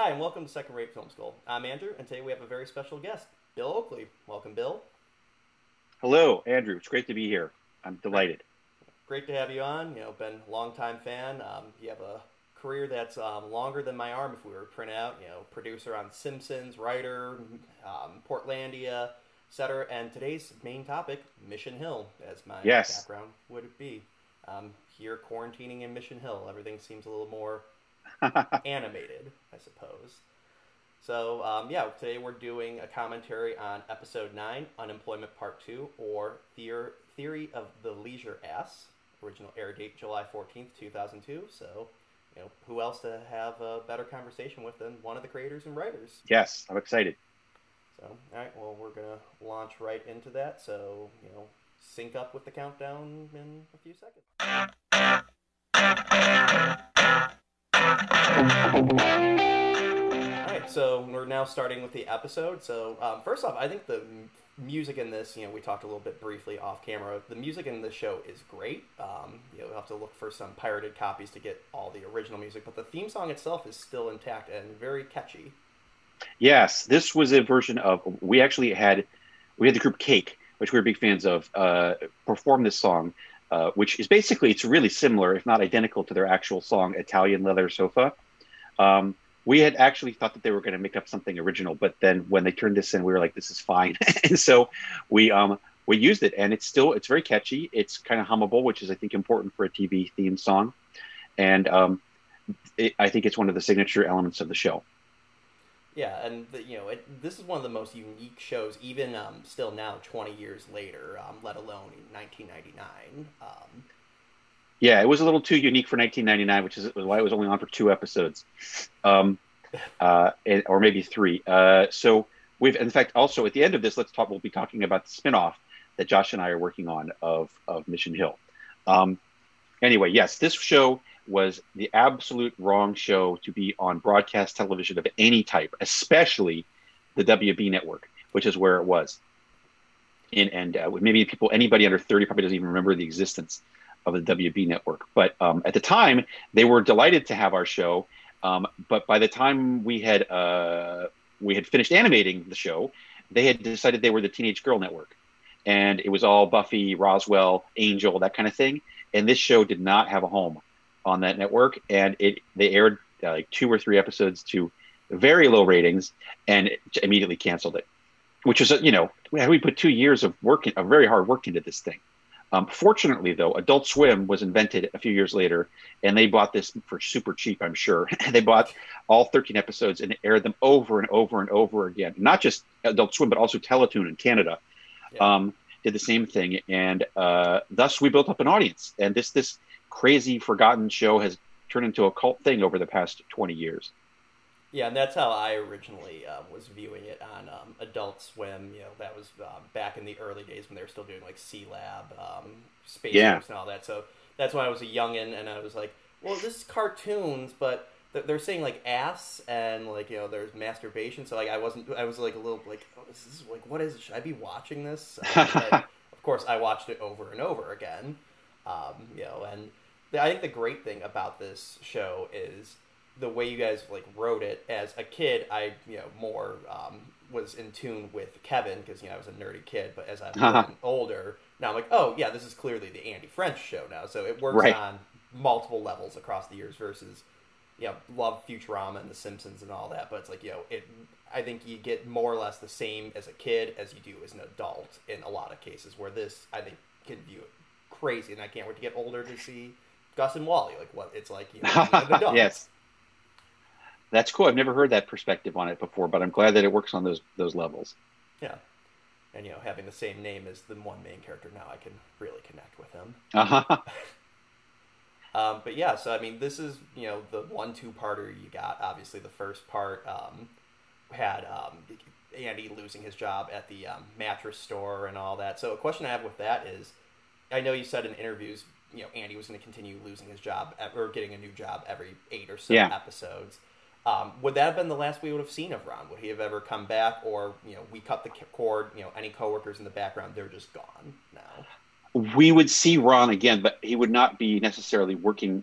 Hi, and welcome to Second Rate Film School. I'm Andrew, and today we have a very special guest, Bill Oakley. Welcome, Bill. Hello, Andrew. It's great to be here. I'm Great, delighted. great to have you on. Been a long-time fan. You have a career that's longer than my arm if we were to print out. Producer on Simpsons, writer, Portlandia, etc. And today's main topic, Mission Hill, as my Yes. background would be. Here, quarantining in Mission Hill, everything seems a little more animated, I suppose. So, today we're doing a commentary on Episode 9, Unemployment Part 2, or Theory of the Leisure Ass. Original air date July 14th, 2002. So, who else to have a better conversation with than one of the creators and writers? Yes, I'm excited. So, all right, well, we're going to launch right into that. So, sync up with the countdown in a few seconds. All right, so we're now starting with the episode. So first off, I think the music in this, we talked a little bit briefly off camera. The music in this show is great. You'll have to look for some pirated copies to get all the original music, but the theme song itself is still intact and very catchy. Yes, this was a version of we had the group Cake, which we were big fans of, perform this song, which is basically it's really similar, if not identical, to their actual song "Italian Leather Sofa." Um, we had actually thought that they were going to make up something original, but then when they turned this in, we were like, "This is fine," and so we used it, and it's very catchy. It's kind of hummable, which is I think important for a TV theme song, and I think it's one of the signature elements of the show. Yeah, and this is one of the most unique shows, even still now, 20 years later, let alone in 1999. Yeah, it was a little too unique for 1999, which is why it was only on for two episodes, um, or maybe three. So we've, in fact, also at the end of this, let's talk. We'll be talking about the spinoff that Josh and I are working on of Mission Hill. Um, anyway, yes, this show was the absolute wrong show to be on broadcast television of any type, especially the WB network, which is where it was. And maybe anybody under 30 probably doesn't even remember the existence of the WB network. But at the time, they were delighted to have our show. But by the time we had finished animating the show, they had decided they were the Teenage Girl Network, and it was all Buffy, Roswell, Angel, that kind of thing. And this show did not have a home on that network, and they aired like two or three episodes to very low ratings, and immediately canceled it. Which is, we put 2 years of very hard work into this thing. Fortunately, though, Adult Swim was invented a few years later, and they bought this for super cheap, I'm sure. They bought all 13 episodes and aired them over and over and over again. Not just Adult Swim, but also Teletoon in Canada Yeah. did the same thing, and thus we built up an audience. And this crazy, forgotten show has turned into a cult thing over the past 20 years. Yeah, and that's how I originally was viewing it on Adult Swim. That was back in the early days when they were still doing like C Lab, Space Yeah. Ghost, and all that. So that's when I was a youngin, and I was like, "Well, this is cartoons, but they're saying like ass and like there's masturbation." So like I was like a little like, "Oh, this is like what is it? Should I be watching this?" And of course, I watched it over and over again. And I think the great thing about this show is the way you guys like wrote it. As a kid, I more was in tune with Kevin because I was a nerdy kid. But as I've grown older, now I'm like, oh yeah, this is clearly the Andy French show now. So it works Right. on multiple levels across the years versus love Futurama and The Simpsons and all that. But it's like it. I think you get more or less the same as a kid as you do as an adult in a lot of cases. Where this, I think, can view it crazy, and I can't wait to get older to see Gus and Wally, like what it's like being an adult. Yes. That's cool. I've never heard that perspective on it before, but I'm glad that it works on those levels. Yeah, and having the same name as the one main character now, I can really connect with him. Uh-huh. But yeah, so I mean, this is the 1-2-parter you got. Obviously, the first part had Andy losing his job at the mattress store and all that. So a question I have with that is, I know you said in interviews, Andy was going to continue losing his job or getting a new job every 8 or so Yeah. episodes. Would that have been the last we would have seen of Ron? Would he have ever come back, or we cut the cord? Any coworkers in the background, they're just gone now. We would see Ron again, but he would not be necessarily working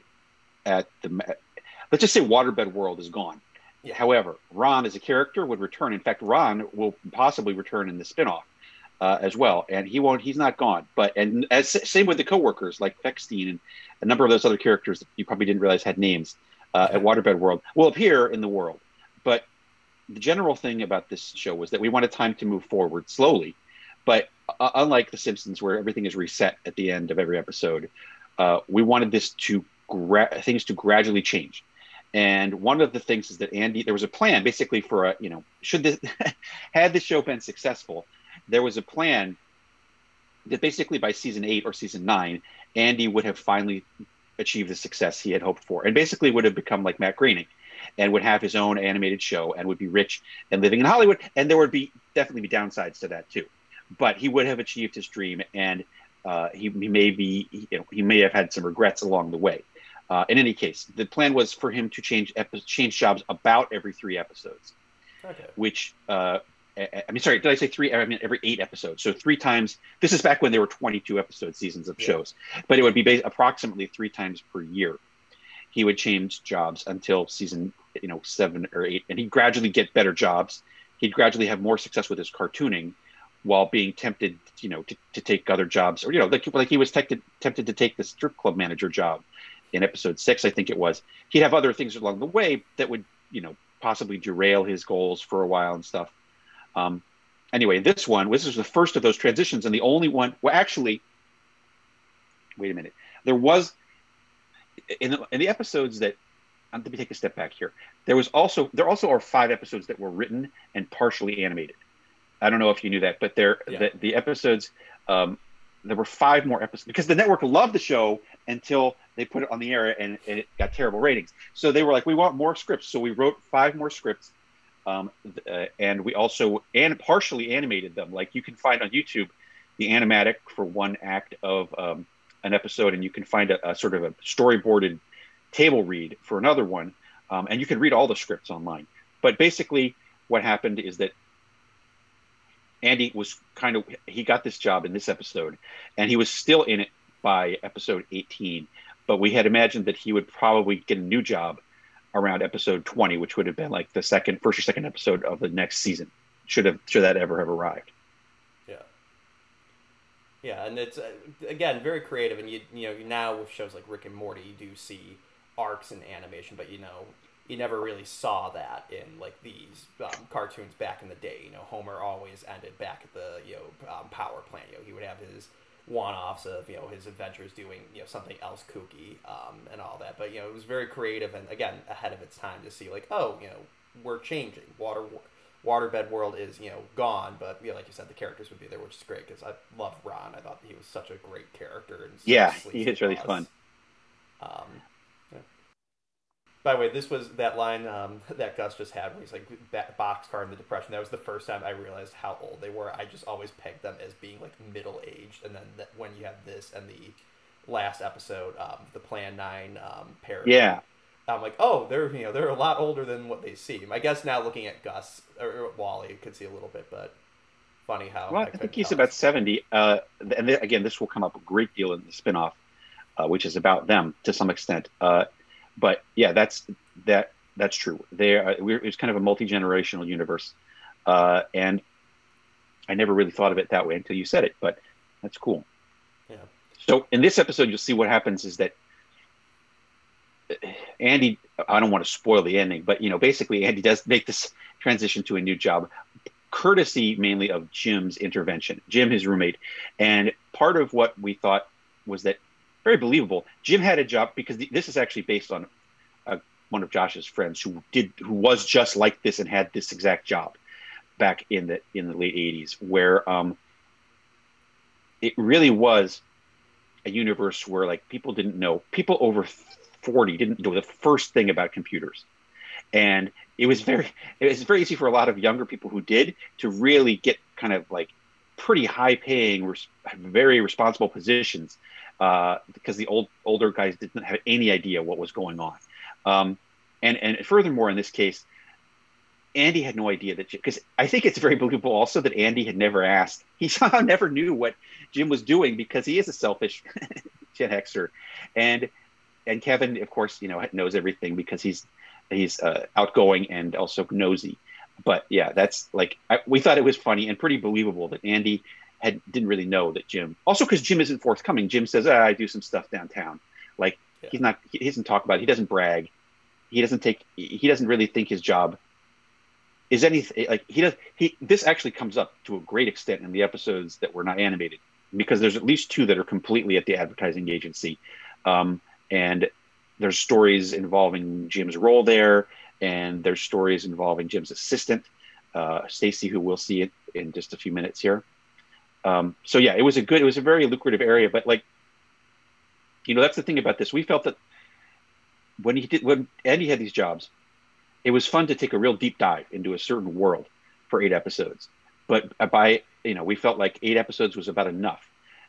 at let's just say Waterbed World is gone. Yeah. However, Ron as a character would return. In fact, Ron will possibly return in the spinoff as well, and he's not gone. But and as same with the coworkers like Fechstein and a number of those other characters that you probably didn't realize had names at Waterbed World will appear in the world. But the general thing about this show was that we wanted time to move forward slowly, but unlike The Simpsons, where everything is reset at the end of every episode, we wanted this to things to gradually change. And one of the things is that there was a plan basically for should this had the show been successful, there was a plan that basically by season 8 or season 9, Andy would have finally achieved the success he had hoped for, and basically would have become like Matt Groening, and would have his own animated show, and would be rich and living in Hollywood. And there would definitely be downsides to that too, but he would have achieved his dream, and he may have had some regrets along the way. In any case, the plan was for him to change jobs about every 3 episodes. Okay. Which, sorry, did I say 3? I mean every 8 episodes. So 3 times. This is back when there were 22 episode seasons of shows, but it would be approximately 3 times per year. He would change jobs until season 7 or 8, and he'd gradually get better jobs. He'd gradually have more success with his cartooning, while being tempted, to take other jobs, or like he was tempted to take the strip club manager job in episode 6, I think it was. He'd have other things along the way that would, possibly derail his goals for a while and stuff. Anyway, this was the first of those transitions, and the only one. Well, actually, wait a minute. There was in the episodes that. Let me take a step back here. There also are 5 episodes that were written and partially animated. I don't know if you knew that, but the episodes. There were 5 more episodes because the network loved the show until they put it on the air and it got terrible ratings. So they were like, we want more scripts. So we wrote 5 more scripts, and we also partially animated them. Like you can find on YouTube the animatic for 1 act of an episode, and you can find a sort of a storyboarded table read for another one, and you can read all the scripts online. But basically, what happened is that Andy he got this job in this episode, and he was still in it by episode 18, but we had imagined that he would probably get a new job around episode 20, which would have been like the first or second episode of the next season, should that ever have arrived. Yeah, and it's again very creative, and you now with shows like Rick and Morty, you do see arcs in animation, but you never really saw that in like these cartoons back in the day. Homer always ended back at the power plant. He would have his one-offs of his adventures doing something else kooky and all that. But it was very creative and again ahead of its time to see like we're changing. Waterbed World is gone, but like you said, the characters would be there, which is great because I love Ron. I thought he was such a great character. And he is really fun. By the way, this was that line that Gus just had when he's like boxcar in the Depression. That was the first time I realized how old they were. I just always pegged them as being like middle aged, and then when you have this and the last episode, the Plan 9 parody, I'm like, oh, they're a lot older than what they seem. I guess now looking at Gus or Wally, you could see a little bit, but funny how. Well, I think he's about 70, and again, this will come up a great deal in the spinoff, which is about them to some extent. But yeah, that's true. It's kind of a multi-generational universe, and I never really thought of it that way until you said it. But that's cool. Yeah. So in this episode, you'll see what happens is that Andy. I don't want to spoil the ending, but basically, Andy does make this transition to a new job, courtesy mainly of Jim's intervention. Jim, his roommate, and part of what we thought was that. Very believable. Jim had a job because this is actually based on one of Josh's friends who was just like this and had this exact job back in the late 80s, where it really was a universe where like people over 40 didn't know the first thing about computers, and it was very easy for a lot of younger people who did to really get kind of like pretty high paying, very responsible positions. Because the older guys didn't have any idea what was going on, and furthermore, in this case, Andy had no idea that because I think it's very believable also that Andy had never asked. He somehow never knew what Jim was doing because he is a selfish Gen Xer, and Kevin, of course, knows everything because he's He's outgoing and also nosy. But yeah, that's like we thought it was funny and pretty believable that Andy didn't really know that Jim. Also, because Jim isn't forthcoming. Jim says, "I do some stuff downtown." Like Yeah. he's not. He doesn't talk about it. He doesn't brag. He doesn't take. He doesn't really think his job is anything. Like he does. This actually comes up to a great extent in the episodes that were not animated, because there's at least two that are completely at the advertising agency, and there's stories involving Jim's role there, and there's stories involving Jim's assistant, Stacy, who we'll see it in just a few minutes here. So yeah, it was a very lucrative area. But like, that's the thing about this. We felt that when Andy had these jobs, it was fun to take a real deep dive into a certain world for 8 episodes. But we felt like 8 episodes was about enough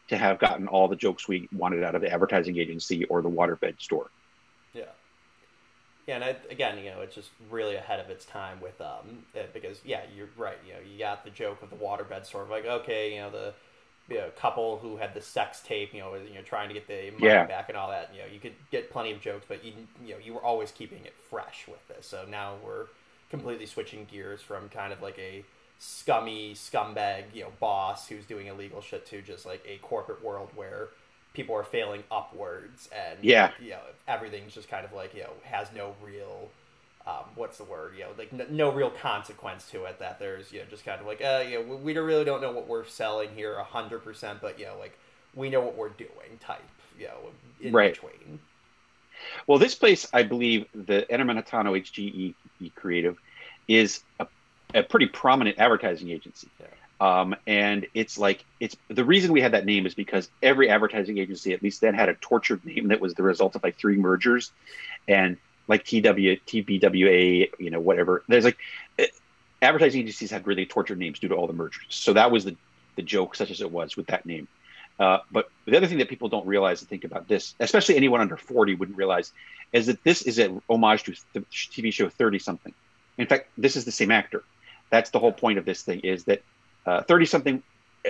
to have gotten all the jokes we wanted out of the advertising agency or the waterbed store. Yeah. Yeah, and again, it's just really ahead of its time with because yeah, you're right. You got the joke of the waterbed store, like okay, the couple who had the sex tape, trying to get the money back and all that. You could get plenty of jokes, but you were always keeping it fresh with this. So now we're completely switching gears from kind of like a scummy scumbag, boss who's doing illegal shit to just like a corporate world where people are failing upwards, and everything's just kind of like has no real what's the word like no real consequence to it, that there's just kind of like we really don't know what we're selling here 100%, but like we know what we're doing type in between. Well, this place, I believe the Enamanatano HGE creative is a pretty prominent advertising agency. And it's the reason we had that name is because every advertising agency, at least then, had a tortured name that was the result of like 3 mergers, and like TBWA, whatever. There's like advertising agencies had really tortured names due to all the mergers. So that was the joke, such as it was, with that name. But the other thing that people don't realize and think about this, especially anyone under 40 wouldn't realize, is that this is an homage to the TV show 30-something. In fact, this is the same actor. That's the whole point of this thing, is that 30-something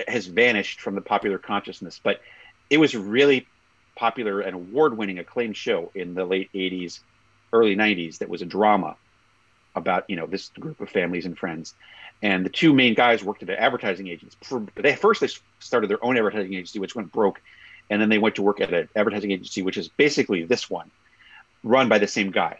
has vanished from the popular consciousness, but it was a really popular and award-winning acclaimed show in the late 80s, early 90s that was a drama about, this group of families and friends. And the 2 main guys worked at an advertising agency. They started their own advertising agency, which went broke. And then they went to work at an advertising agency, which is basically this one, run by the same guy.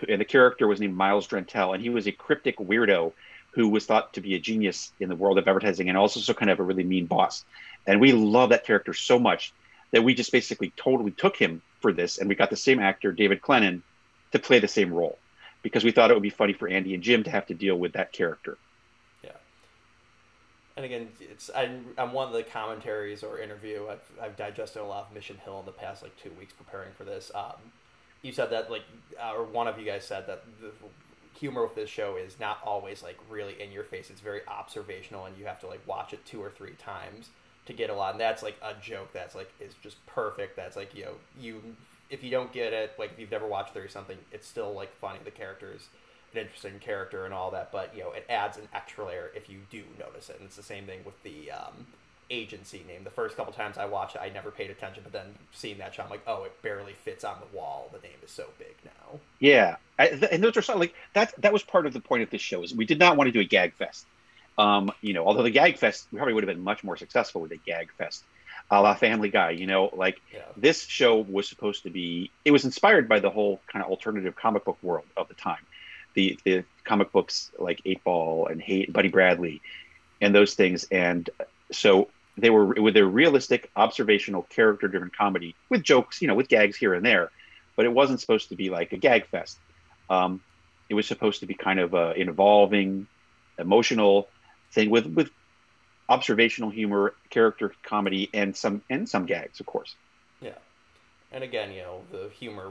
And the character was named Miles Drentel, and he was a cryptic weirdo who was thought to be a genius in the world of advertising, and also kind of a really mean boss. And we love that character so much that we just basically totally took him for this, and we got the same actor, David Clennon, to play the same role, because we thought it would be funny for Andy and Jim to have to deal with that character. Yeah. And again, I'm one of the commentaries or interview. I've digested a lot of Mission Hill in the past 2 weeks preparing for this. You said that or one of you guys said that the humor with this show is not always really in your face. It's very observational, and you have to watch it 2 or 3 times to get a lot. And that's a joke that's is just perfect. That's you if you don't get it, if you've never watched 30-something, it's still funny. The character's an interesting character and all that, but it adds an extra layer if you do notice it. And it's the same thing with the agency name. The first couple times I watched it, I never paid attention, but then seeing that show, I'm like, oh, it barely fits on the wall. The name is so big now. Yeah, and those are something that was part of the point of this show, is we did not want to do a gag fest. Although the gag fest, we probably would have been much more successful with a gag fest, a la Family Guy. This show was supposed to be. It was inspired by the whole kind of alternative comic book world of the time, the comic books like 8-Ball and Buddy Bradley, and those things. And so they were with their realistic, observational, character-driven comedy with jokes, with gags here and there, but it wasn't supposed to be like a gag fest. It was supposed to be kind of an involving, emotional thing with observational humor, character comedy, and some gags, of course. Yeah, and again, the humor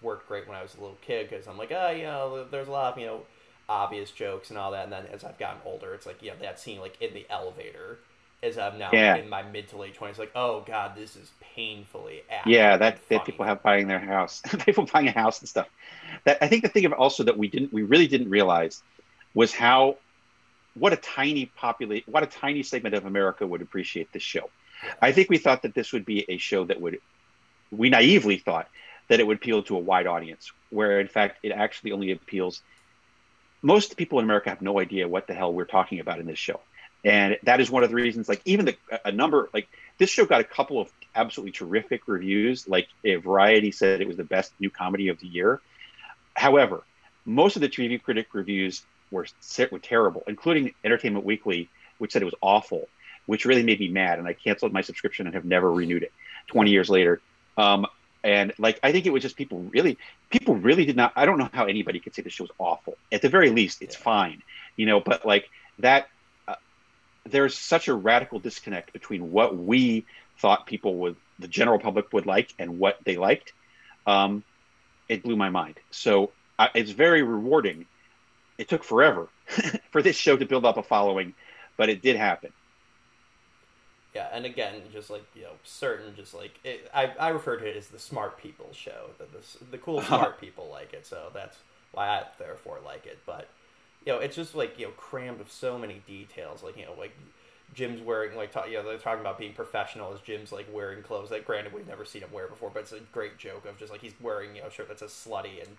worked great when I was a little kid, because I'm like, there's a lot of obvious jokes and all that, and then as I've gotten older, it's that scene in the elevator. As I'm now in my mid to late 20s, oh god, this is painfully accurate. Yeah, that people have buying their house, people buying a house and stuff. That I think the thing of also that we really didn't realize was what a tiny segment of America would appreciate this show. Yeah. I think we thought that this would be a show that we naively thought that it would appeal to a wide audience, where in fact it actually only appeals. Most people in America have no idea what the hell we're talking about in this show. And that is one of the reasons, like, even a number, like, this show got a couple of absolutely terrific reviews. Like, Variety said it was the best new comedy of the year. However, most of the TV critic reviews were terrible, including Entertainment Weekly, which said it was awful, which really made me mad. And I canceled my subscription and have never renewed it 20 years later. And like, I think it was just people really did not. I don't know how anybody could say the show's awful. At the very least, it's fine, But like that, there's such a radical disconnect between what we thought the general public would like, and what they liked. It blew my mind. So it's very rewarding. It took forever for this show to build up a following, but it did happen. Yeah, and again, just like, certain, just like, I refer to it as the smart people show. The cool smart people like it, so that's why I therefore like it. But, it's just like, crammed with so many details. Like, like Jim's wearing, like, they're talking about being professional as Jim's, like, wearing clothes that, granted, we've never seen him wear before, but it's a great joke of just, like, he's wearing, a shirt that says slutty and,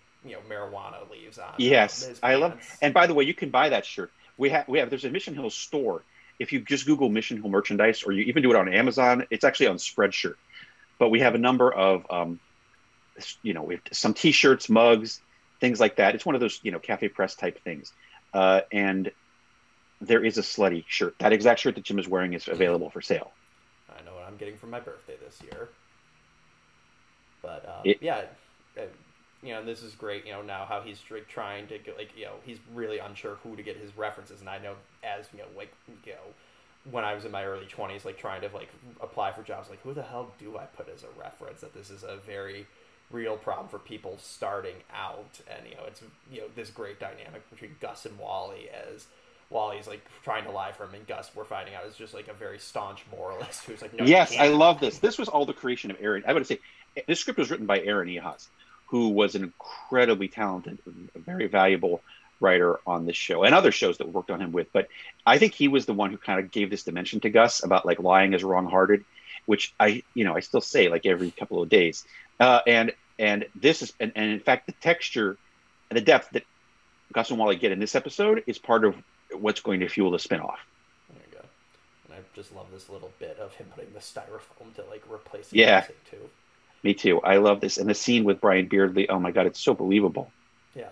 marijuana leaves on Yes, his I love. pants. And by the way, you can buy that shirt. There's a Mission Hill store. If you just Google Mission Hill merchandise, or you even do it on Amazon, it's actually on Spreadshirt. But we have a number of, we have some T-shirts, mugs, things like that. It's one of those, Cafe Press type things. And there is a slutty shirt. That exact shirt that Jim is wearing is available for sale. I know what I'm getting for my birthday this year. But this is great. Now how he's trying to get, he's really unsure who to get his references, and I know as when I was in my early 20s, like trying to apply for jobs, like who the hell do I put as a reference? That this is a very real problem for people starting out, and it's this great dynamic between Gus and Wally, as Wally's like trying to lie for him, and Gus, we're finding out, is just like a very staunch moralist who's like, no, yes, I love this. This was all the creation of Aaron. I would say this script was written by Aaron Ehasz, who was an incredibly talented, very valuable writer on this show and other shows that worked on him with. But I think he was the one who kind of gave this dimension to Gus about like lying is wrong-hearted, which I still say like every couple of days. And this is, and in fact, the texture and the depth that Gus and Wally get in this episode is part of what's going to fuel the spinoff. There you go. And I just love this little bit of him putting the styrofoam to like replace the music too. Me too. I love this. And the scene with Brian Beardley, oh my God, it's so believable. Yeah.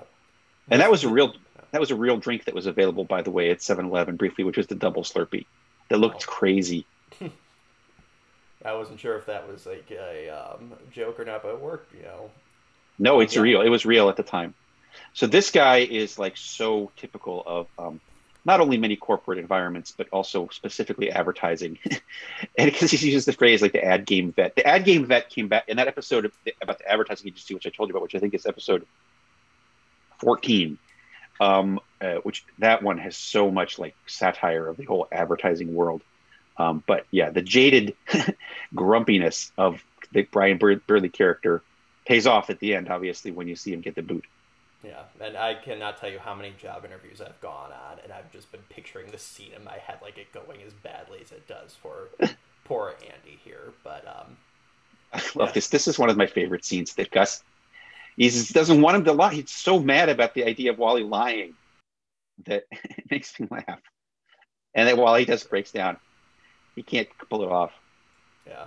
And that was a real drink that was available, by the way, at 7-Eleven briefly, which was the double Slurpee. That looked crazy. I wasn't sure if that was like a joke or not, but it worked, No, it's real. It was real at the time. So this guy is like so typical of not only many corporate environments, but also specifically advertising. And because he uses the phrase like the ad game vet. The ad game vet came back in that episode about the advertising agency, which I told you about, which I think is episode 14. Which that one has so much like satire of the whole advertising world. But yeah, the jaded grumpiness of the Brian Beardley character pays off at the end, obviously, when you see him get the boot. Yeah, and I cannot tell you how many job interviews I've gone on, and I've just been picturing the scene in my head like it going as badly as it does for poor Andy here. But I love this. This is one of my favorite scenes that Gus doesn't want him to lie. He's so mad about the idea of Wally lying that it makes me laugh. And then Wally just breaks down. He can't pull it off. Yeah,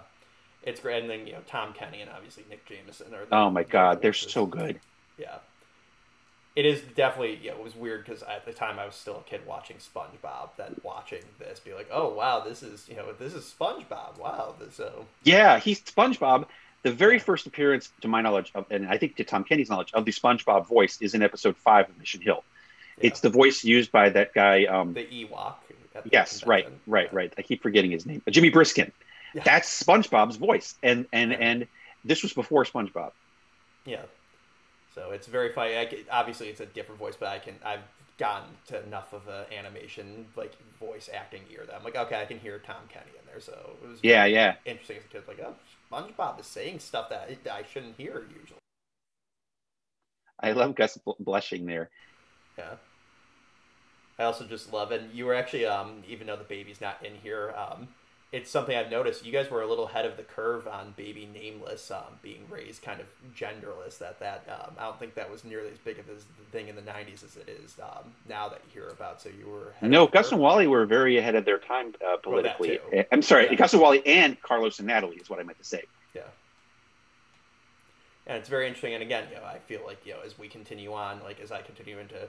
it's great. And then Tom Kenny and obviously Nick Jameson are. Oh my God, they're so good. Yeah. It is definitely, it was weird because at the time I was still a kid watching SpongeBob, then watching this be like, oh, wow, this is SpongeBob. Wow. Yeah, he's SpongeBob. The very first appearance, to my knowledge, and I think to Tom Kenny's knowledge, of the SpongeBob voice is in episode 5 of Mission Hill. Yeah. It's the voice used by that guy. The Ewok. Yes, right. I keep forgetting his name. Jimmy Briskin. Yeah. That's SpongeBob's voice. And this was before SpongeBob. Yeah. So it's very funny. Obviously, it's a different voice, but I've gotten to enough of an animation like voice acting ear that I'm like, okay, I can hear Tom Kenny in there. So it was interesting as a kid. Like, oh, SpongeBob is saying stuff that I shouldn't hear usually. I love Gus blushing there. Yeah. I also just love, and you were actually, even though the baby's not in here, it's something I've noticed. You guys were a little ahead of the curve on Baby Nameless being raised kind of genderless. I don't think that was nearly as big of a thing in the '90s as it is now that you hear about. So you were ahead of No, the Gus curve. and Wally were very ahead of their time Well, that politically. too. I'm sorry, Yeah. Gus and Wally and Carlos and Natalie is what I meant to say. Yeah. And it's very interesting. And again, I feel like as we continue on, like as I continue into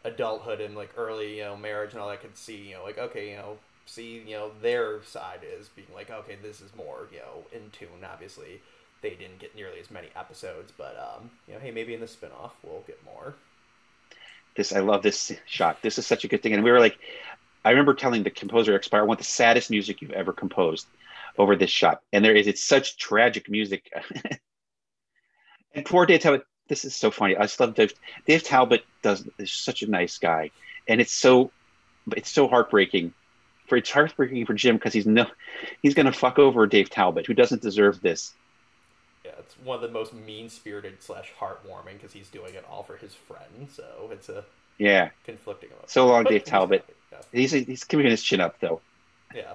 adulthood and like early marriage and all, I could see like okay see their side is being like okay, this is more in tune. Obviously, they didn't get nearly as many episodes, but hey, maybe in the spinoff we'll get more. I love this shot. This is such a good thing. And we were like, I remember telling the composer Expire, I want the saddest music you've ever composed over this shot. And it's such tragic music. And poor Dave Talbot, this is so funny. I just love Dave Talbot is such a nice guy. And it's so heartbreaking. It's heartbreaking for Jim because he's going to fuck over Dave Talbot, who doesn't deserve this. Yeah, it's one of the most mean-spirited / heartwarming because he's doing it all for his friend. So it's a conflicting emotion. So long, But Dave Talbot. Yeah. He's keeping his chin up though. Yeah.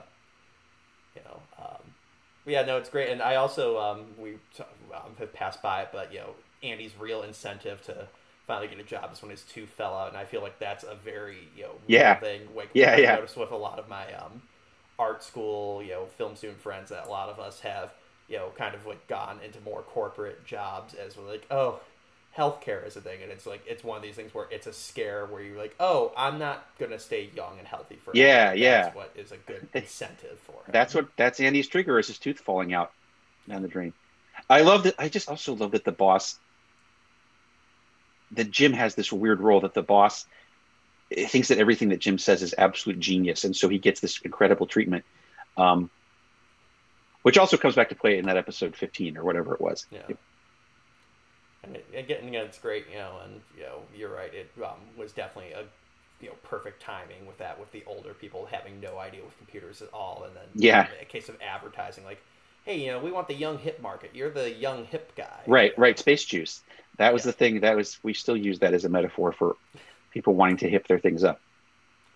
Yeah, no, it's great. And I also have passed by it, but Andy's real incentive to finally get a job is when his tooth fell out, and I feel like that's a very real thing. Like I noticed with a lot of my art school film student friends that a lot of us have kind of like gone into more corporate jobs as we're like, oh, healthcare is a thing, and it's like it's one of these things where it's a scare where you're like, oh, I'm not gonna stay young and healthy forever. That's what is a good incentive for him. That's Andy's trigger, is his tooth falling out down the drain. I love that. I just also love that that Jim has this weird role that the boss thinks that everything that Jim says is absolute genius, and so he gets this incredible treatment, which also comes back to play in that episode 15 or whatever it was. Yeah. And again, it's great, and you're right. It was definitely a perfect timing with the older people having no idea with computers at all, and then a case of advertising, like, hey, we want the young hip market. You're the young hip guy. Right. Space juice. That was the thing. We still use that as a metaphor for people wanting to hip their things up.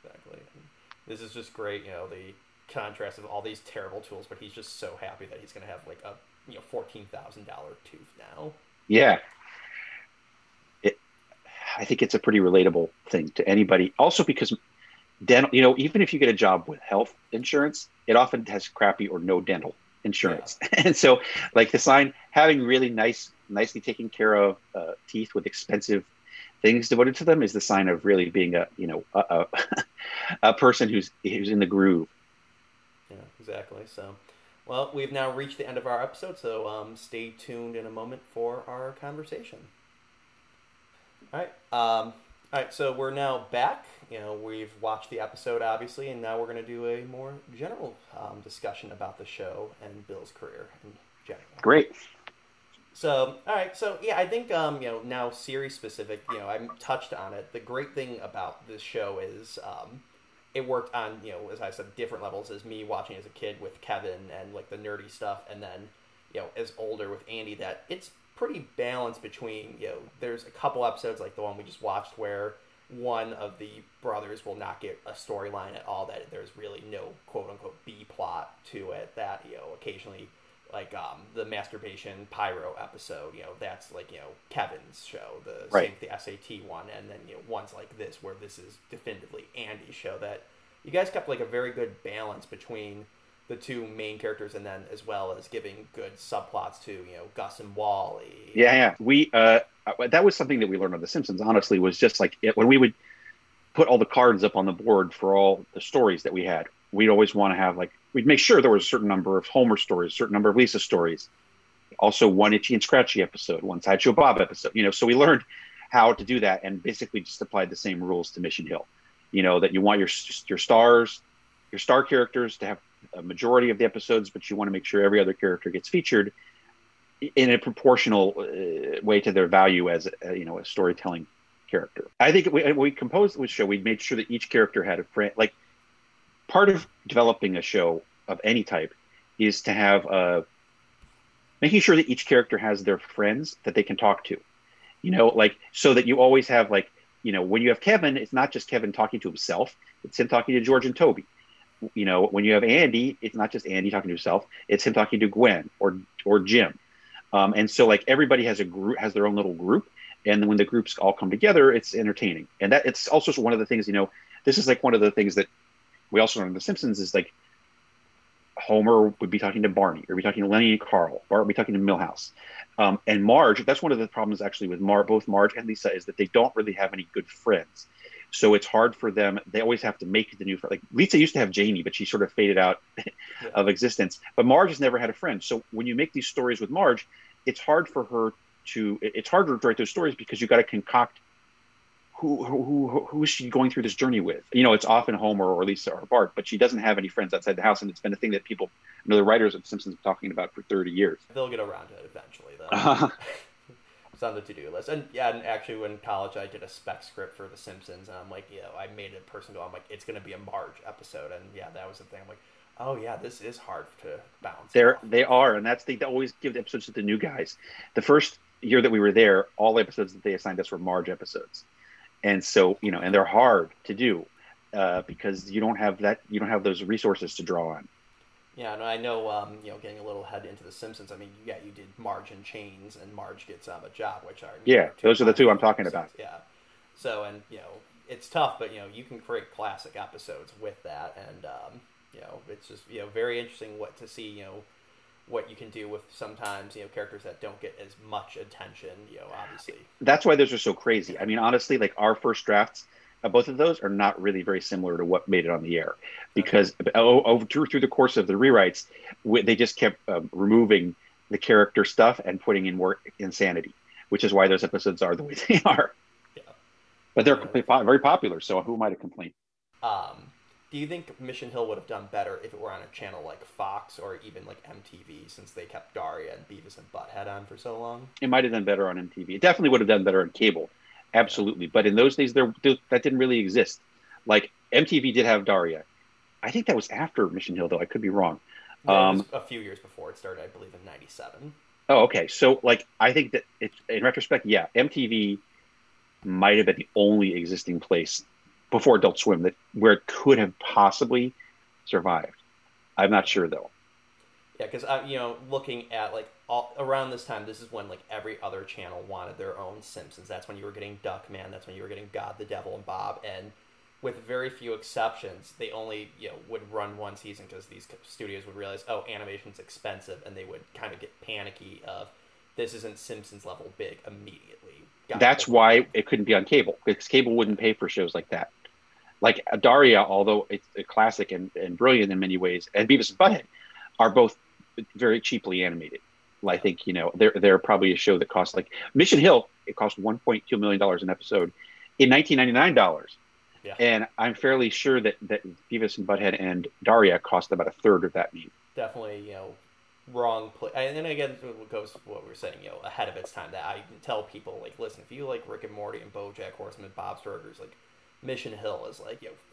Exactly. And this is just great. The contrast of all these terrible tools, but he's just so happy that he's going to have like a $14,000 tooth now. Yeah. I think it's a pretty relatable thing to anybody. Also because dental, even if you get a job with health insurance, it often has crappy or no dental insurance. Yeah. And so like the sign, having really nicely taken care of teeth with expensive things devoted to them is the sign of really being a person who's in the groove. Yeah, exactly. So, well, we've now reached the end of our episode, so stay tuned in a moment for our conversation. All right, so we're now back. We've watched the episode, obviously, and now we're going to do a more general discussion about the show and Bill's career in general. Great. So, all right, so yeah, I think now series specific. I touched on it. The great thing about this show is it worked on as I said, different levels. As me watching as a kid with Kevin and like the nerdy stuff, and then as older with Andy, that it's pretty balanced between there's a couple episodes like the one we just watched where one of the brothers will not get a storyline at all, that there's really no quote unquote B plot to it, that occasionally like the masturbation pyro episode, that's like Kevin's show, same with the SAT one, and then ones like this where this is definitively Andy's show, that you guys kept like a very good balance between the two main characters, and then as well as giving good subplots to Gus and Wally. Yeah. We that was something that we learned on The Simpsons. Honestly, was just like when we would put all the cards up on the board for all the stories that we had. We'd always want to have we'd make sure there was a certain number of Homer stories, a certain number of Lisa stories, also one Itchy and Scratchy episode, one Sideshow Bob episode. So we learned how to do that, and basically just applied the same rules to Mission Hill. That you want your star characters to have a majority of the episodes, but you want to make sure every other character gets featured in a proportional way to their value as a storytelling character. I think we composed the show, we made sure that each character had a friend. Like, part of developing a show of any type is to have making sure that each character has their friends that they can talk to, so that you always have when you have Kevin, it's not just Kevin talking to himself, it's him talking to George and Toby. when you have Andy, it's not just Andy talking to himself; it's him talking to Gwen or Jim. And so like everybody has has their own little group, and then when the groups all come together, it's entertaining. And that it's also one of the things, this is like one of the things that we also learned in The Simpsons is like Homer would be talking to Barney, or be talking to Lenny and Carl, Bart would be talking to Milhouse. And Marge, that's one of the problems actually with both Marge and Lisa, is that they don't really have any good friends. So it's hard for them. They always have to make the new friend. Like Lisa used to have Janie, but she sort of faded out of existence. But Marge has never had a friend. So when you make these stories with Marge, it's hard for her it's harder to write those stories because you got to concoct who is she going through this journey with? It's often Homer or Lisa or Bart, but she doesn't have any friends outside the house, and it's been a thing that people, the writers of Simpsons, have been talking about for 30 years. They'll get around to it eventually, though. It's on the to-do list. And actually, when in college, I did a spec script for The Simpsons, and I'm like, I made a person go, I'm like, it's going to be a Marge episode, and that was the thing. I'm like, oh yeah, this is hard to bounce. They are, and they always give the episodes to the new guys. The first year that we were there, all the episodes that they assigned us were Marge episodes. And so, and they're hard to do because you don't have those resources to draw on. Yeah, and I know, getting a little head into The Simpsons. I mean, you did Marge and Chains and Marge Gets a Job, which are those are the two I'm talking about. Yeah, so and it's tough, but you can create classic episodes with that, and it's just very interesting to see what you can do with sometimes characters that don't get as much attention. Obviously that's why those are so crazy. I mean, honestly, like our first drafts, both of those are not really very similar to what made it on the air, because through the course of the rewrites, they just kept removing the character stuff and putting in more insanity, which is why those episodes are the way they are. Yeah. But they're very popular, so who am I to complain? Do you think Mission Hill would have done better if it were on a channel like Fox or even like MTV, since they kept Daria and Beavis and Butthead on for so long? It might have done better on MTV. It definitely would have done better on cable. Absolutely. Yeah. But in those days, that didn't really exist. Like, MTV did have Daria. I think that was after Mission Hill, though. I could be wrong. Yeah, it was a few years before it started, I believe, in 97. Oh, okay. So, like, I think that, in retrospect, MTV might have been the only existing place before Adult Swim where it could have possibly survived. I'm not sure, though. Yeah, because looking at around this time, this is when every other channel wanted their own Simpsons. That's when you were getting Duckman. That's when you were getting God, the Devil, and Bob. And with very few exceptions, they only would run one season because these studios would realize, animation's expensive, and they would kind of get panicky of this isn't Simpsons level big immediately. That's why it couldn't be on cable, because cable wouldn't pay for shows like that. Like Daria, although it's a classic and brilliant in many ways, and Beavis and Butthead are both very cheaply animated. I think they're probably a show that costs Mission Hill. It cost $1.2 million an episode in $1999, and I'm fairly sure that Beavis and Butthead and Daria cost about a third of that. Definitely, wrong place. And again, it goes to what we were saying, ahead of its time. That I tell people, listen, if you like Rick and Morty and BoJack Horseman, Bob's Burgers, Mission Hill is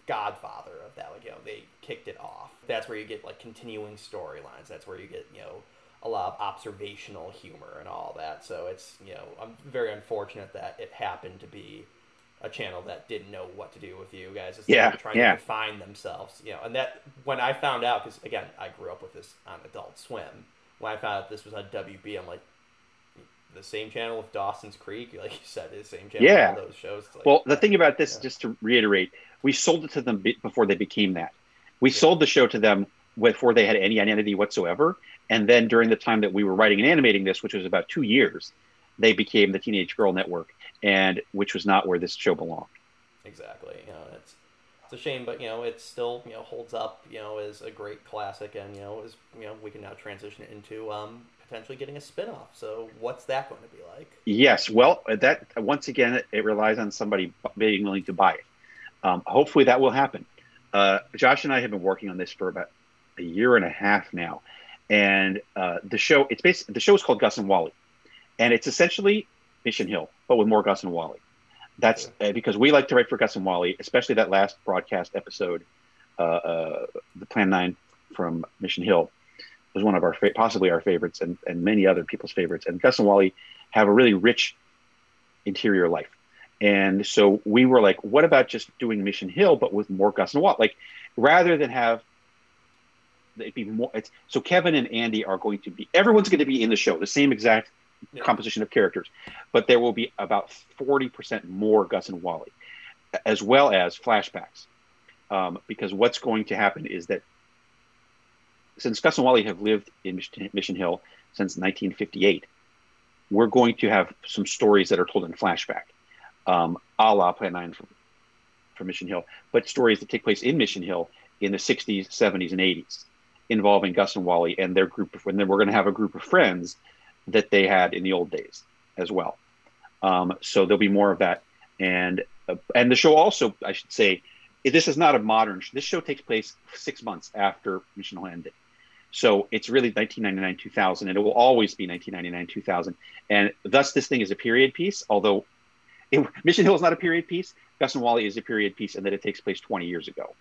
godfather of that. They kicked it off. That's where you get continuing storylines. That's where you get a lot of observational humor and all that. So it's I'm very unfortunate that it happened to be a channel that didn't know what to do with you guys. It's trying to define themselves. And that when I found out, because again I grew up with this on Adult Swim. When I found out this was on WB, I'm like, the same channel with Dawson's Creek, like you said, the same channel with all those shows. Well, the thing about this, just to reiterate, we sold it to them before they became that. We sold the show to them before they had any identity whatsoever. And then during the time that we were writing and animating this, which was about 2 years, they became the Teenage Girl Network, and which was not where this show belonged. Exactly. It's a shame, but it still holds up. As a great classic, and we can now transition it into potentially getting a spin-off. So what's that going to be like? Yes, well, that once again, it relies on somebody being willing to buy it. Hopefully that will happen. Josh and I have been working on this for about a year and a half now, and the show is called Gus and Wally, and it's essentially Mission Hill but with more Gus and Wally. That's because we like to write for Gus and Wally, especially that last broadcast episode, the Plan 9 from Mission Hill was one of our possibly our favorites, and many other people's favorites. And Gus and Wally have a really rich interior life. And so we were like, what about just doing Mission Hill, but with more Gus and Wally? Rather than have it'd be more. So Kevin and Andy are going to be. Everyone's going to be in the show, the same exact composition of characters, but there will be about 40% more Gus and Wally, as well as flashbacks. Because what's going to happen is that since Gus and Wally have lived in Mission Hill since 1958, we're going to have some stories that are told in flashback, a la Plan 9 for Mission Hill, but stories that take place in Mission Hill in the 60s, 70s, and 80s, involving Gus and Wally and their group and then we're going to have a group of friends that they had in the old days as well. So there'll be more of that. And the show also, I should say, this is not a modern, this show takes place 6 months after Mission Hill ended. So it's really 1999, 2000, and it will always be 1999, 2000. And thus this thing is a period piece, although Mission Hill is not a period piece. Gus and Wally is a period piece, and that it takes place 20 years ago.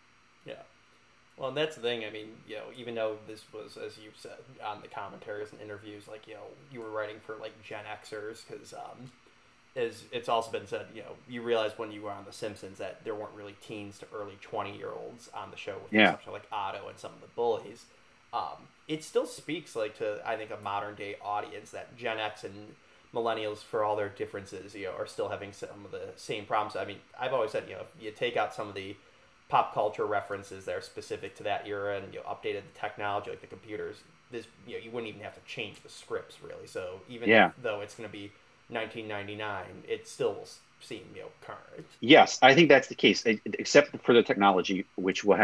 Yeah. Well, and that's the thing. I mean, even though this was, as you said on the commentaries and interviews, like, you were writing for, like, Gen Xers, because as it's also been said, you realized when you were on The Simpsons that there weren't really teens to early 20-year-olds on the show, with the exception of, like, Otto and some of the bullies. It still speaks, like, to, I think, a modern-day audience that Gen X and millennials, for all their differences, are still having some of the same problems. I mean, I've always said, if you take out some of the pop culture references that are specific to that era and updated the technology, like the computers, this you wouldn't even have to change the scripts, really. So even though it's going to be 1999, it still will seem current. Yes, I think that's the case, except for the technology, which will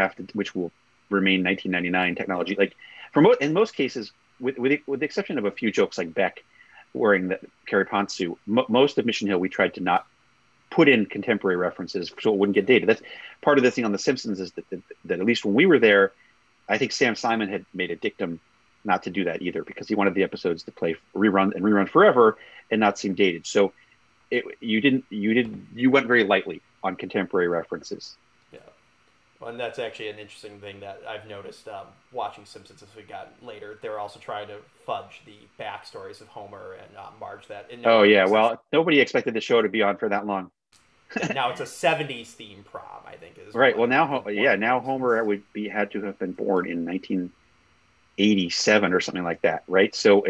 remain 1999 technology. Like in most cases, with the exception of a few jokes like Beck wearing the Carrie Pantsu, most of Mission Hill we tried to not put in contemporary references so it wouldn't get dated. That's part of the thing on The Simpsons, is that at least when we were there, I think Sam Simon had made a dictum not to do that either, because he wanted the episodes to play rerun forever and not seem dated. So you went very lightly on contemporary references. Yeah. Well, and that's actually an interesting thing that I've noticed watching Simpsons as we got later. They were also trying to fudge the backstories of Homer and Marge. Well, nobody expected the show to be on for that long. Now it's a 70s theme prom, I think, is right. Well, now Homer had to have been born in 1987 or something like that, right? So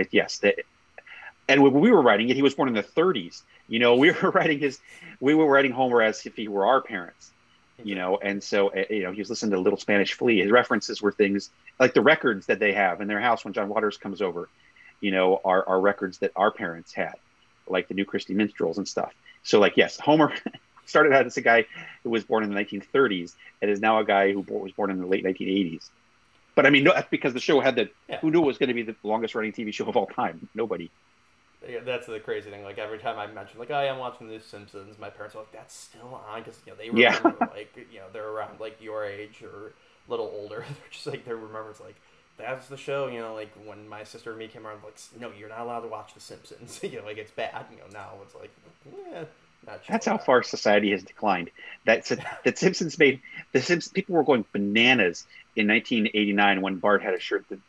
and when we were writing it, he was born in the 30s. We were writing Homer as if he were our parents, and so he was listening to Little Spanish Flea. His references were things like the records that they have in their house when John Waters comes over, are records that our parents had, like the New Christie Minstrels and stuff. So, like, yes, Homer started out as a guy who was born in the 1930s and is now a guy who was born in the late 1980s. But I mean, no, that's because the show had who knew it was going to be the longest running TV show of all time? Nobody. Yeah, that's the crazy thing. Like, every time I mention, like, I'm watching The Simpsons, my parents are like, that's still on, because they remember, like, they're around, like, your age or a little older. They're just like, they remember, it's like, that's the show, like, when my sister and me came around, like, no, you're not allowed to watch The Simpsons. Like, it's bad. Now it's like, not sure. That's how far society has declined. That Simpsons people were going bananas in 1989 when Bart had a shirt that,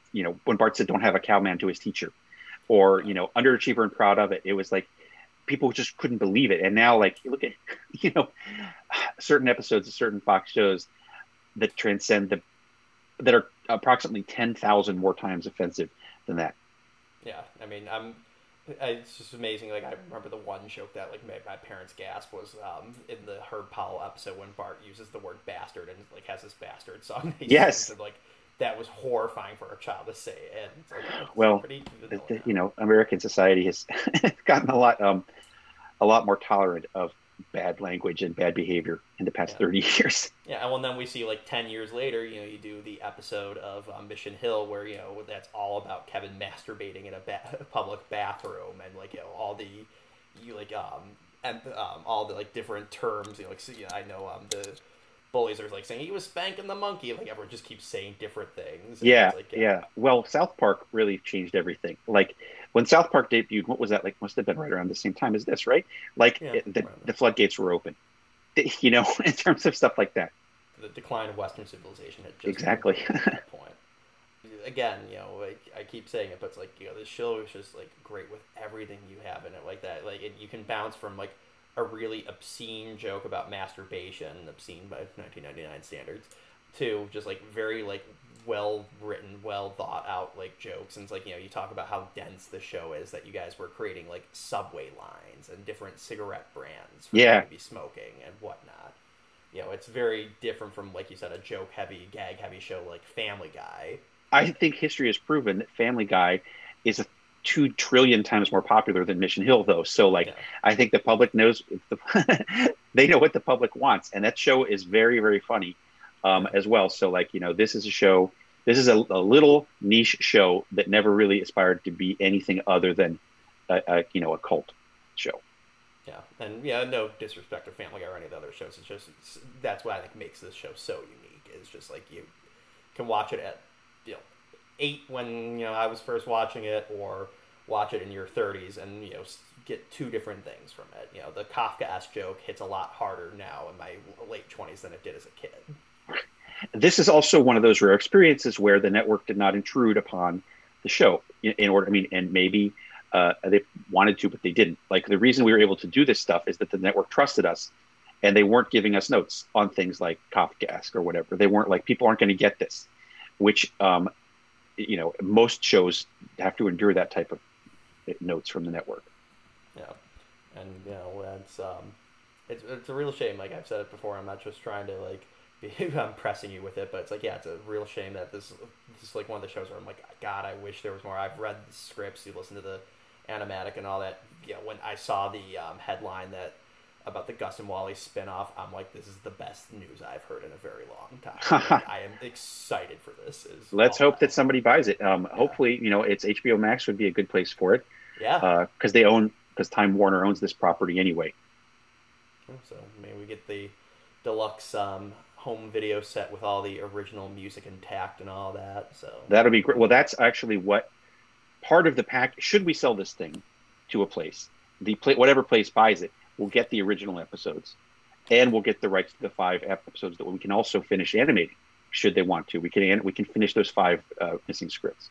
when Bart said, "Don't have a cowman" to his teacher, or, underachiever and proud of it. It was like, people just couldn't believe it. And now, like, you look at, certain episodes of certain Fox shows that transcend that are approximately 10,000 more times offensive than that. Yeah, I mean, it's just amazing. Like, I remember the one joke that, like, made my parents gasp was in the Herb Powell episode when Bart uses the word bastard and, like, has this bastard song. Yes. And, like, that was horrifying for a child to say. And it's like, well, American society has gotten a lot more tolerant of bad language and bad behavior in the past 30 years. Yeah, and then we see, like, 10 years later, you do the episode of Mission Hill where, that's all about Kevin masturbating in a public bathroom, and, like, all the, all the, like, different terms, I know the bullies are, like, saying he was spanking the monkey, like, everyone just keeps saying different things. Yeah. Well, South Park really changed everything. Like, when South Park debuted, what was that? Like, must have been right around the same time as this, right? Like, the floodgates were open, in terms of stuff like that. The decline of Western civilization had just exactly at that point. Again, I keep saying it, but it's like, this show is just, like, great with everything you have in it, like that. Like, you can bounce from, like, a really obscene joke about masturbation, obscene by 1999 standards, too, just like very like well written, well thought out like jokes. And it's like, you talk about how dense the show is, that you guys were creating like Subway lines and different cigarette brands for you to be smoking and whatnot. It's very different from, like you said, a joke heavy, gag heavy show like Family Guy. I think history has proven that Family Guy is 2 trillion times more popular than Mission Hill, though. So, like, I think the public knows they know what the public wants, and that show is very, very funny as well. So, like, this is a show. This is a little niche show that never really aspired to be anything other than a cult show. Yeah, and no disrespect to Family Guy or any of the other shows. It's just that's what I think makes this show so unique. Is just like you can watch it at 8 when I was first watching it, or watch it in your 30s and get 2 different things from it. The Kafka-esque joke hits a lot harder now in my late 20s than it did as a kid. This is also one of those rare experiences where the network did not intrude upon the show in order. And maybe they wanted to, but they didn't. Like, the reason we were able to do this stuff is that the network trusted us, and they weren't giving us notes on things like Kafkaesque or whatever. They weren't like, people aren't going to get this, which most shows have to endure that type of notes from the network. Yeah, and it's a real shame. Like I've said it before, I'm not just trying to like I'm pressing you with it, but it's like, it's a real shame that this is like one of the shows where I'm like, God, I wish there was more. I've read the scripts, you listen to the animatic and all that. When I saw the headline about the Gus and Wally spinoff, I'm like, this is the best news I've heard in a very long time. Like, I am excited for this. Let's hope that somebody buys it. Hopefully, it's HBO Max would be a good place for it. Yeah. Because Time Warner owns this property anyway. So maybe we get the deluxe home video set with all the original music intact and all that. So that'll be great. Well, that's actually what part of the pack. Should we sell this thing to a place? Whatever place buys it, we'll get the original episodes, and we'll get the rights to the 5 episodes that we can also finish animating, should they want to. We can finish those 5 missing scripts.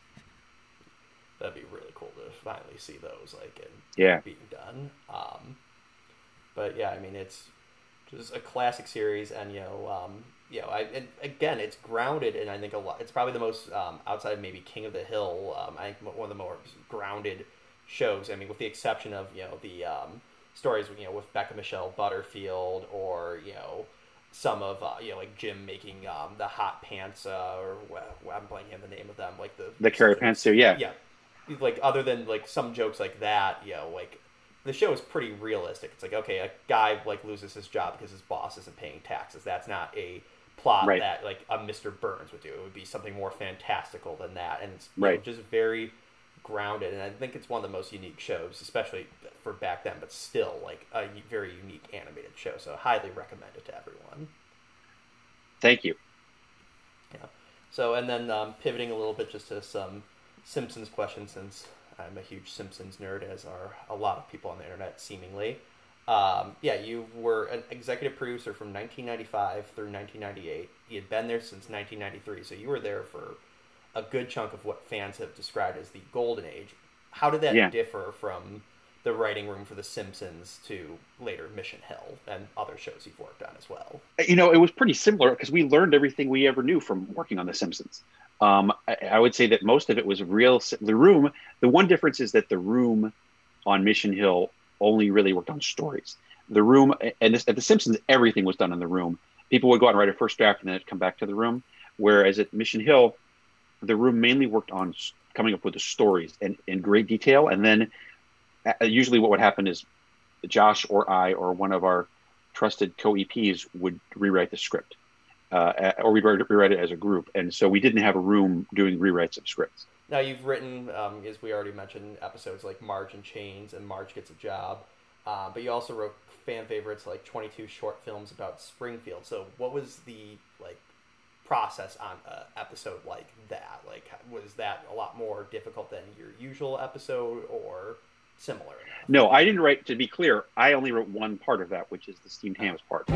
That'd be really cool to finally see those being done. But yeah, I mean, it's just a classic series, and again, it's grounded, and I think it's probably the most outside of maybe King of the Hill. I think one of the more grounded shows. I mean, with the exception of the stories with Becca Michelle Butterfield, or some of like Jim making the hot pants, or I'm blanking on the name of them, like the carry pants too. Yeah. Like, other than like some jokes like that, like the show is pretty realistic. It's like, okay, a guy like loses his job because his boss isn't paying taxes. That's not a plot that like a Mr. Burns would do. It would be something more fantastical than that, and it's just very grounded. And I think it's one of the most unique shows, especially for back then, but still like a very unique animated show. So highly recommend it to everyone. Thank you. Yeah. So, and then pivoting a little bit just to some Simpsons questions, since I'm a huge Simpsons nerd, as are a lot of people on the internet, seemingly. You were an executive producer from 1995 through 1998. You had been there since 1993, so you were there for a good chunk of what fans have described as the golden age. How did that differ from the writing room for The Simpsons to later Mission Hill and other shows you've worked on as well? It was pretty similar, because we learned everything we ever knew from working on The Simpsons. I would say that most of it was real. The room, the one difference is that the room on Mission Hill only really worked on stories. The room, and at The Simpsons, everything was done in the room. People would go out and write a first draft, and then it'd come back to the room. Whereas at Mission Hill, the room mainly worked on coming up with the stories and in great detail. And then usually what would happen is Josh or I or one of our trusted co-EPs would rewrite the script. Or we'd rewrite it as a group. And so we didn't have a room doing rewrites of scripts. Now, you've written, as we already mentioned, episodes like Marge and Chains and Marge Gets a Job. But you also wrote fan favorites like 22 short films about Springfield. So what was the process on an episode like that? Like, was that a lot more difficult than your usual episode, or similar enough? No, I didn't write, to be clear, I only wrote one part of that, which is the steamed hams part.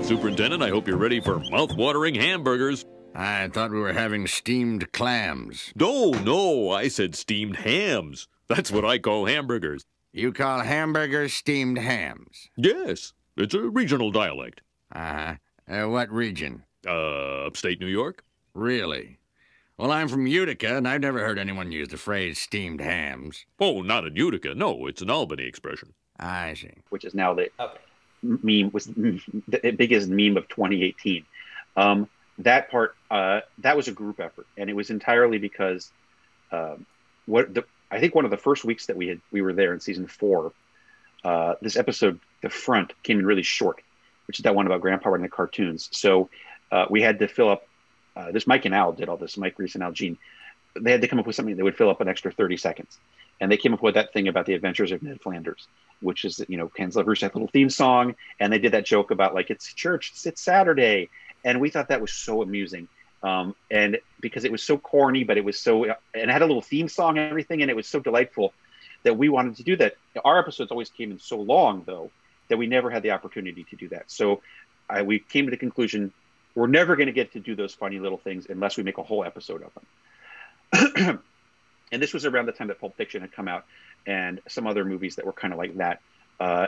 Superintendent, I hope you're ready for mouth-watering hamburgers. I thought we were having steamed clams. No, I said steamed hams. That's what I call hamburgers. You call hamburgers steamed hams? Yes, it's a regional dialect. What region? Upstate New York? Really? Well, I'm from Utica, and I've never heard anyone use the phrase steamed hams. Oh, not in Utica. No, it's an Albany expression. I see. which is now the Okay. meme, was the biggest meme of 2018. That part, that was a group effort, and it was entirely because I think one of the first weeks that we were there in season 4, this episode, The Front, came in really short, which is that one about Grandpa writing the cartoons. So we had to fill up. This Mike and Al did all this. Mike, Reese, and Al Jean. They had to come up with something that would fill up an extra 30 seconds, and they came up with that thing about the Adventures of Ned Flanders, which is, Ken's Lovers, that little theme song, and they did that joke about like it's church, it's Saturday, and we thought that was so amusing, and because it was so corny, but it was so, and it had a little theme song and everything, and it was so delightful that we wanted to do that. Our episodes always came in so long, though, that we never had the opportunity to do that. So we came to the conclusion we're never going to get to do those funny little things unless we make a whole episode of them. And this was around the time that Pulp Fiction had come out and some other movies that were kind of like that.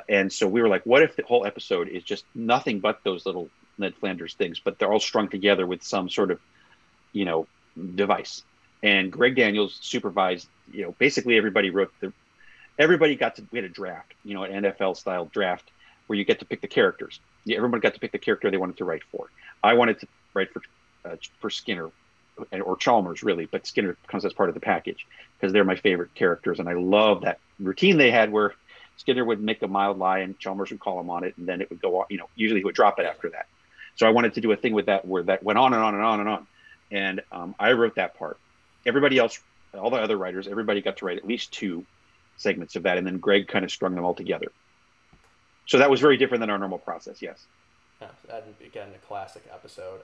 And so we were like, what if the whole episode is just nothing but those little Ned Flanders things, but they're all strung together with some sort of, device. And Greg Daniels supervised, basically everybody we had a draft, an NFL style draft where you get to pick the characters. Everyone got to pick the character they wanted to write for. I wanted to write for Skinner or Chalmers, really, but Skinner comes as part of the package because they're my favorite characters, and I love that routine they had where Skinner would make a mild lie and Chalmers would call him on it, and then it would go on. Usually he would drop it after that. So I wanted to do a thing with that where that went on and on and on and on, and I wrote that part. Everybody else, all the other writers, everybody got to write at least 2 segments of that, and then Greg kind of strung them all together. So that was very different than our normal process. Yes. That, again, a classic episode.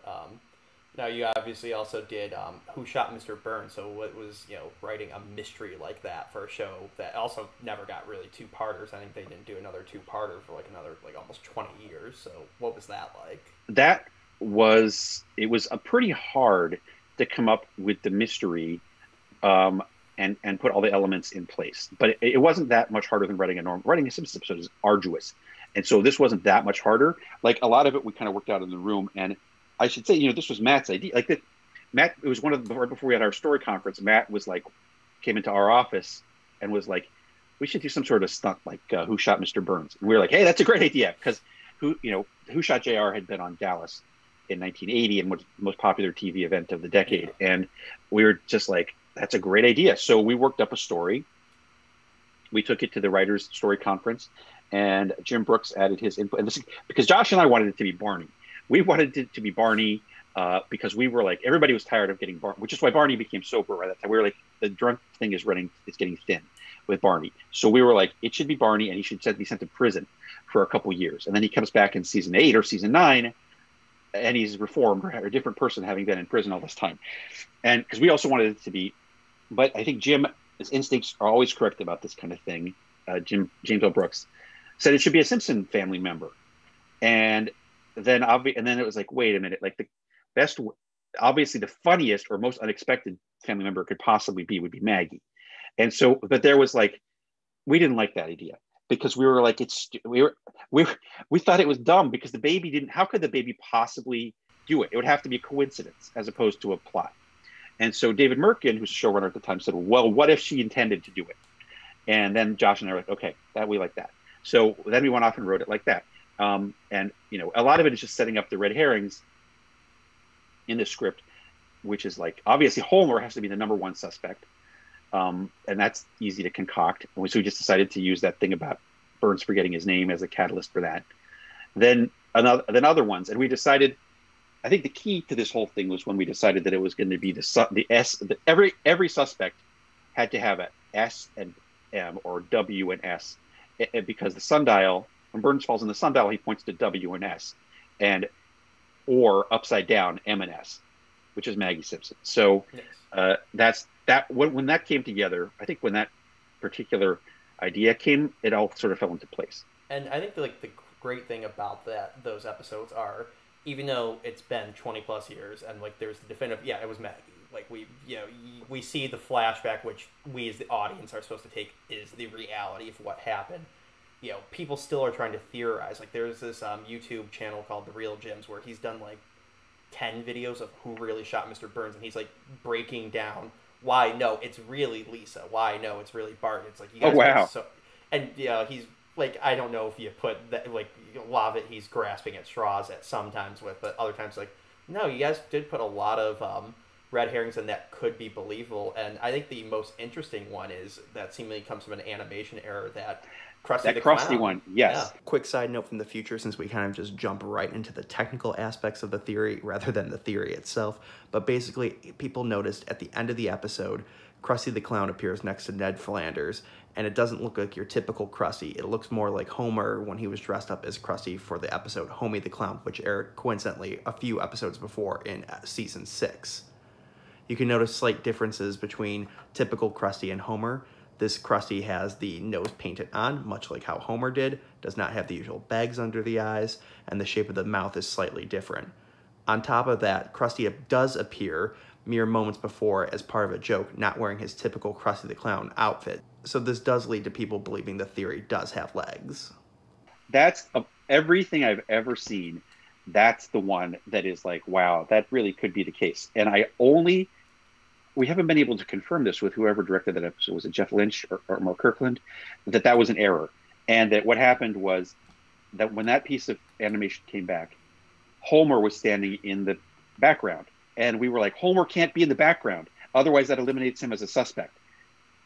Now, you obviously also did Who Shot Mr. Burns, so what was, writing a mystery like that for a show that also never got really 2-parters. I think they didn't do another 2-parter for another almost 20 years. So what was that like? It was a pretty hard to come up with the mystery and put all the elements in place. But it wasn't that much harder than writing a Simpsons episode is arduous. And so this wasn't that much harder. Like a lot of it we kind of worked out in the room, and I should say, this was Matt's idea. Matt, it was right before we had our story conference, Matt was came into our office and was like, we should do some sort of stunt like Who Shot Mr. Burns? And we were like, hey, that's a great idea. Because Who Shot JR had been on Dallas in 1980 and was the most popular TV event of the decade. And we were just like, that's a great idea. So we worked up a story. We took it to the writers' story conference, and Jim Brooks added his input. And because Josh and I wanted it to be Barney. We wanted it to be Barney because we were like, everybody was tired of getting Barney, which is why Barney became sober at that time. We were like, the drunk thing is getting thin with Barney. So we were like, it should be Barney, and he should be sent to prison for a couple years. And then he comes back in season 8 or season 9, and he's reformed or a different person having been in prison all this time. And because we also wanted it to be, but I think Jim's instincts are always correct about this kind of thing. James L. Brooks said it should be a Simpson family member. And then it was like, wait a minute, like the best, obviously the funniest or most unexpected family member it could possibly be would be Maggie. And so, but there was we didn't like that idea because we were like, we thought it was dumb because the baby didn't, how could the baby possibly do it? It would have to be a coincidence as opposed to a plot. And so David Merkin, who's a showrunner at the time, said, well, what if she intended to do it? And then Josh and I were like, okay, we like that. So then we went off and wrote it like that. And a lot of it is just setting up the red herrings in the script, which is obviously Homer has to be the number one suspect. And that's easy to concoct. And so we just decided to use that thing about Burns forgetting his name as a catalyst for that. Then other ones. And we decided, I think the key to this whole thing was when we decided that it was going to be every suspect had to have a S and M or W and S, because the sundial, when Burns falls in the sundial, he points to W and S, or upside down M and S, which is Maggie Simpson. So that's that. When that came together, I think when that particular idea came, it all sort of fell into place. And I think the great thing about those episodes are, even though it's been 20 plus years and there's the definitive, it was Maggie. We see the flashback, which we as the audience are supposed to take is the reality of what happened. People still are trying to theorize. There's this YouTube channel called The Real Gems where he's done 10 videos of who really shot Mr. Burns, and he's like breaking down why no, it's really Lisa. Why no, it's really Bart. It's like you guys are so, and he's like, I don't know if you put that, like, a lot of it he's grasping at straws at sometimes with, but other times like, no, you guys did put a lot of red herrings in that could be believable. And I think the most interesting one is that seemingly comes from an animation error that Krusty the Krusty Clown. one, yes. Yeah. Quick side note from the future, since we kind of just jump right into the technical aspects of the theory rather than the theory itself. But basically, people noticed at the end of the episode, Krusty the Clown appears next to Ned Flanders, and it doesn't look like your typical Krusty. It looks more like Homer when he was dressed up as Krusty for the episode Homie the Clown, which aired coincidentally a few episodes before in season 6. You can notice slight differences between typical Krusty and Homer. This Krusty has the nose painted on, much like how Homer did, does not have the usual bags under the eyes, and the shape of the mouth is slightly different. On top of that, Krusty does appear mere moments before as part of a joke, not wearing his typical Krusty the Clown outfit. So this does lead to people believing the theory does have legs. That's everything I've ever seen. That's the one that is like, wow, that really could be the case. And we haven't been able to confirm this with whoever directed that episode. Was it Jeff Lynch or Mark Kirkland? That was an error. And that what happened was that when that piece of animation came back, Homer was standing in the background. And we were like, Homer can't be in the background. Otherwise, that eliminates him as a suspect.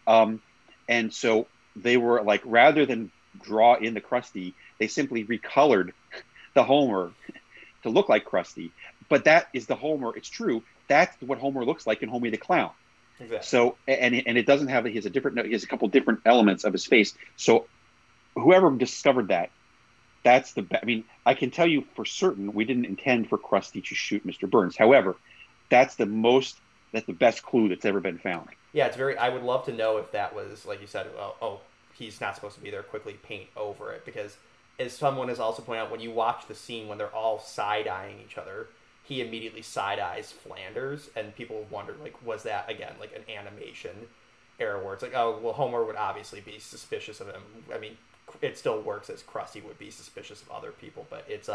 And so they were like, rather than draw in the Krusty, they simply recolored the Homer to look like Krusty. But that is the Homer. It's true. That's what Homer looks like in Homie the Clown. Exactly. So, and it doesn't have, he has a couple different elements of his face. So whoever discovered that, I mean, I can tell you for certain, we didn't intend for Krusty to shoot Mr. Burns. However, that's the best clue that's ever been found. Yeah, I would love to know if that was, like you said, he's not supposed to be there, quickly paint over it. Because as someone has also pointed out, when you watch the scene when they're all side-eyeing each other, he immediately side-eyes Flanders, and people wondered, like, was that, again, like an animation error where it's like, oh, well, Homer would obviously be suspicious of him. I mean, it still works as Krusty would be suspicious of other people, but it's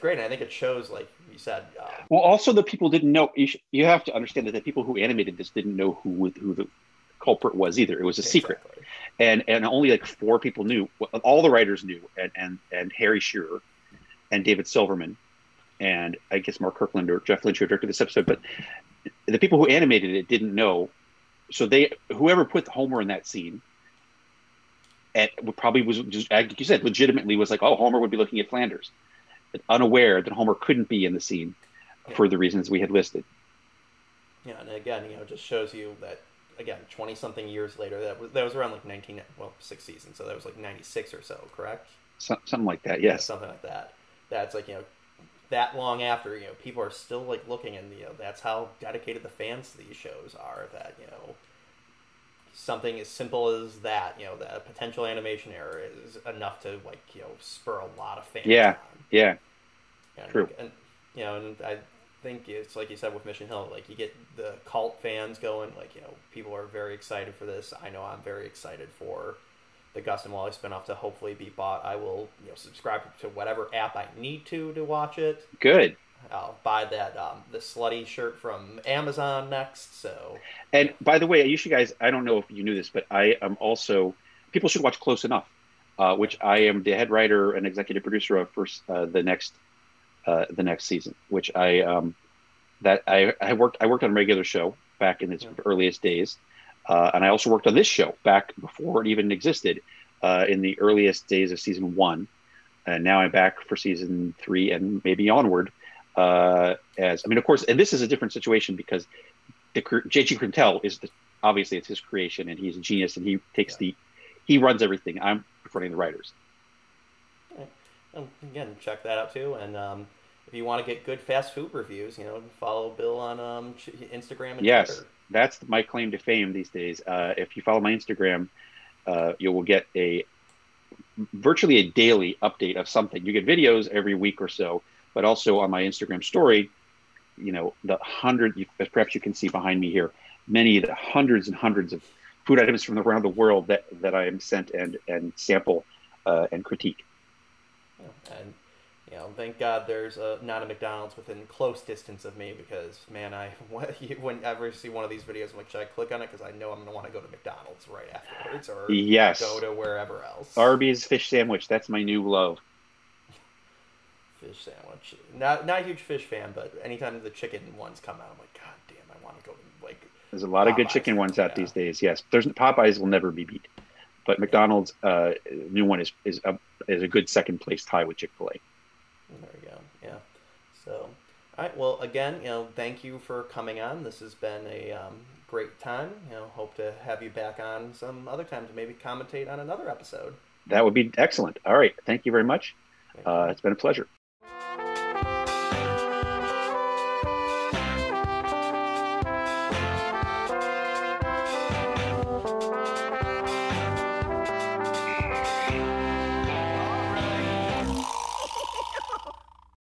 great, and I think it shows, like you said. Well, also the people didn't know. You have to understand that the people who animated this didn't know who the culprit was either. It was a secret, and only like 4 people knew. All the writers knew, and Harry Shearer, and David Silverman, and I guess Mark Kirkland or Jeff Lynch, who directed this episode. But the people who animated it didn't know. So whoever put Homer in that scene, and probably was just, like you said, legitimately was like, oh, Homer would be looking at Flanders, unaware that Homer couldn't be in the scene for the reasons we had listed. Yeah, and again, it just shows you that, again, 20-something years later, that was around like 6 seasons, so that was like 96 or so, correct? Something like that, yes. Yeah, something like that. That's like, that long after, people are still like looking, and that's how dedicated the fans to these shows are. That something as simple as that, that a potential animation error is enough to like spur a lot of fans. Yeah, on. yeah, and, true. And and I think it's like you said with Mission Hill, like you get the cult fans going, like people are very excited for this. I know I'm very excited for the Gus and Wally spinoff to hopefully be bought. I will subscribe to whatever app I need to watch it. Good. I'll buy that the slutty shirt from Amazon next. So, and by the way, you guys, I don't know if you knew this, but I am also, people should watch Close Enough, which I am the head writer and executive producer of for the next season. Which I worked on a regular show back in its earliest days. And I also worked on this show back before it even existed, in the earliest days of season 1. And now I'm back for season 3 and maybe onward. Of course, and this is a different situation because J.G. Quintel obviously it's his creation, and he's a genius, and he takes he runs everything. I'm running the writers. And again, check that out too. And if you want to get good fast food reviews, follow Bill on Instagram and Twitter. That's my claim to fame these days. If you follow my Instagram, you will get virtually a daily update of something. You get videos every week or so, but also on my Instagram story, perhaps you can see behind me here, many of the hundreds and hundreds of food items from around the world that I am sent and sample and critique. And You know, thank God there's not a McDonald's within close distance of me because, man, whenever I see one of these videos, I'm like, should I click on it? Because I know I'm going to want to go to McDonald's right afterwards or Yes. go to wherever else. Arby's fish sandwich. That's my new love. Fish sandwich. Not a huge fish fan, but anytime the chicken ones come out, I'm like, God damn, I want to go to, like... There's a lot of good Popeyes. chicken ones out these days, yes. Popeyes will never be beat. But McDonald's new one is a good second place tie with Chick-fil-A. There we go. Yeah. So, all right. Well, again, thank you for coming on. This has been a great time. Hope to have you back on some other time to maybe commentate on another episode. That would be excellent. All right. Thank you very much. It's been a pleasure.